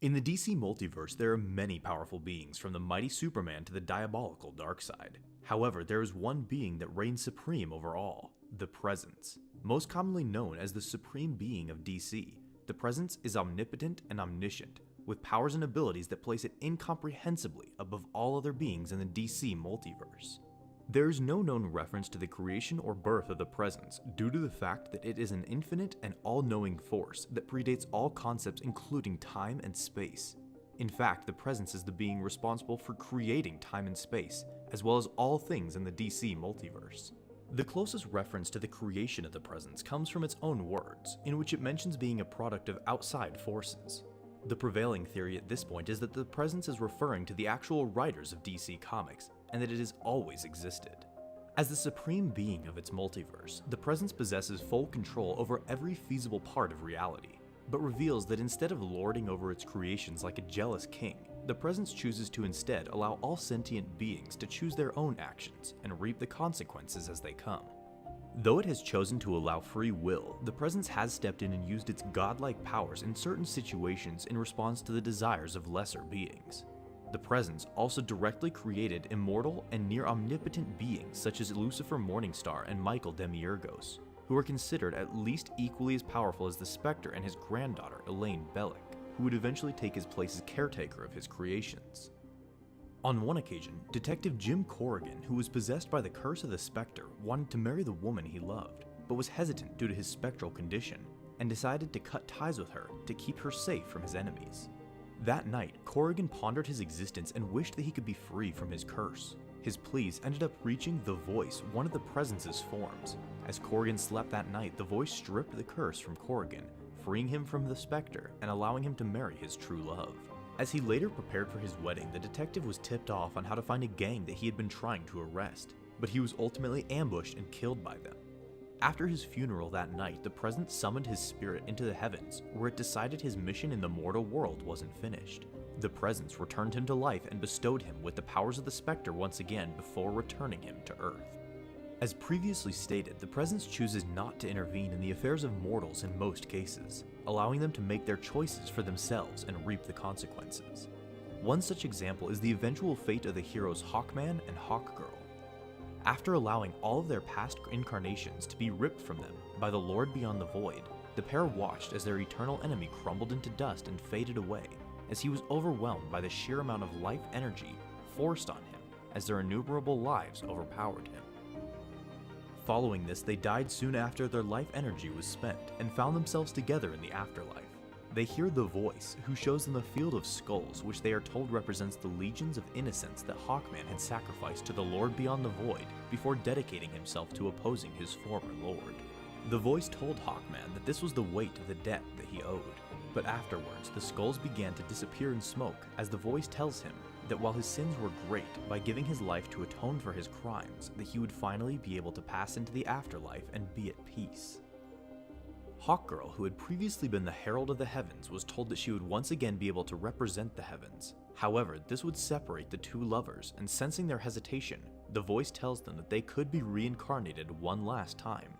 In the DC multiverse, there are many powerful beings, from the mighty Superman to the diabolical Darkseid. However, there is one being that reigns supreme over all: the Presence. Most commonly known as the supreme being of DC, the Presence is omnipotent and omniscient, with powers and abilities that place it incomprehensibly above all other beings in the DC multiverse. There is no known reference to the creation or birth of the Presence due to the fact that it is an infinite and all-knowing force that predates all concepts including time and space. In fact, the Presence is the being responsible for creating time and space, as well as all things in the DC multiverse. The closest reference to the creation of the Presence comes from its own words, in which it mentions being a product of outside forces. The prevailing theory at this point is that the Presence is referring to the actual writers of DC Comics, and that it has always existed. As the supreme being of its multiverse, the Presence possesses full control over every feasible part of reality, but reveals that instead of lording over its creations like a jealous king, the Presence chooses to instead allow all sentient beings to choose their own actions and reap the consequences as they come. Though it has chosen to allow free will, the Presence has stepped in and used its godlike powers in certain situations in response to the desires of lesser beings. The Presence also directly created immortal and near-omnipotent beings such as Lucifer Morningstar and Michael Demiurgos, who are considered at least equally as powerful as the Spectre and his granddaughter Elaine Bellick, who would eventually take his place as caretaker of his creations. On one occasion, Detective Jim Corrigan, who was possessed by the curse of the Spectre, wanted to marry the woman he loved, but was hesitant due to his spectral condition, and decided to cut ties with her to keep her safe from his enemies. That night, Corrigan pondered his existence and wished that he could be free from his curse. His pleas ended up reaching the Voice, one of the Presence's forms. As Corrigan slept that night, the Voice stripped the curse from Corrigan, freeing him from the Spectre and allowing him to marry his true love. As he later prepared for his wedding, the detective was tipped off on how to find a gang that he had been trying to arrest, but he was ultimately ambushed and killed by them. After his funeral that night, the Presence summoned his spirit into the heavens, where it decided his mission in the mortal world wasn't finished. The Presence returned him to life and bestowed him with the powers of the Spectre once again before returning him to Earth. As previously stated, the Presence chooses not to intervene in the affairs of mortals in most cases, allowing them to make their choices for themselves and reap the consequences. One such example is the eventual fate of the heroes Hawkman and Hawkgirl. After allowing all of their past incarnations to be ripped from them by the Lord Beyond the Void, the pair watched as their eternal enemy crumbled into dust and faded away, as he was overwhelmed by the sheer amount of life energy forced on him as their innumerable lives overpowered him. Following this, they died soon after their life energy was spent and found themselves together in the afterlife. They hear the Voice, who shows them a field of skulls which they are told represents the legions of innocents that Hawkman had sacrificed to the Lord Beyond the Void before dedicating himself to opposing his former lord. The Voice told Hawkman that this was the weight of the debt that he owed, but afterwards the skulls began to disappear in smoke as the Voice tells him that while his sins were great, by giving his life to atone for his crimes, that he would finally be able to pass into the afterlife and be at peace. Hawkgirl, who had previously been the Herald of the Heavens, was told that she would once again be able to represent the heavens. However, this would separate the two lovers, and sensing their hesitation, the Voice tells them that they could be reincarnated one last time,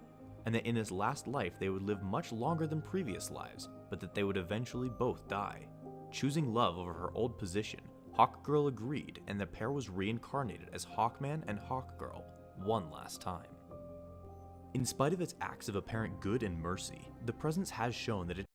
and that in this last life they would live much longer than previous lives, but that they would eventually both die. Choosing love over her old position, Hawkgirl agreed, and the pair was reincarnated as Hawkman and Hawkgirl one last time. In spite of its acts of apparent good and mercy, the Presence has shown that it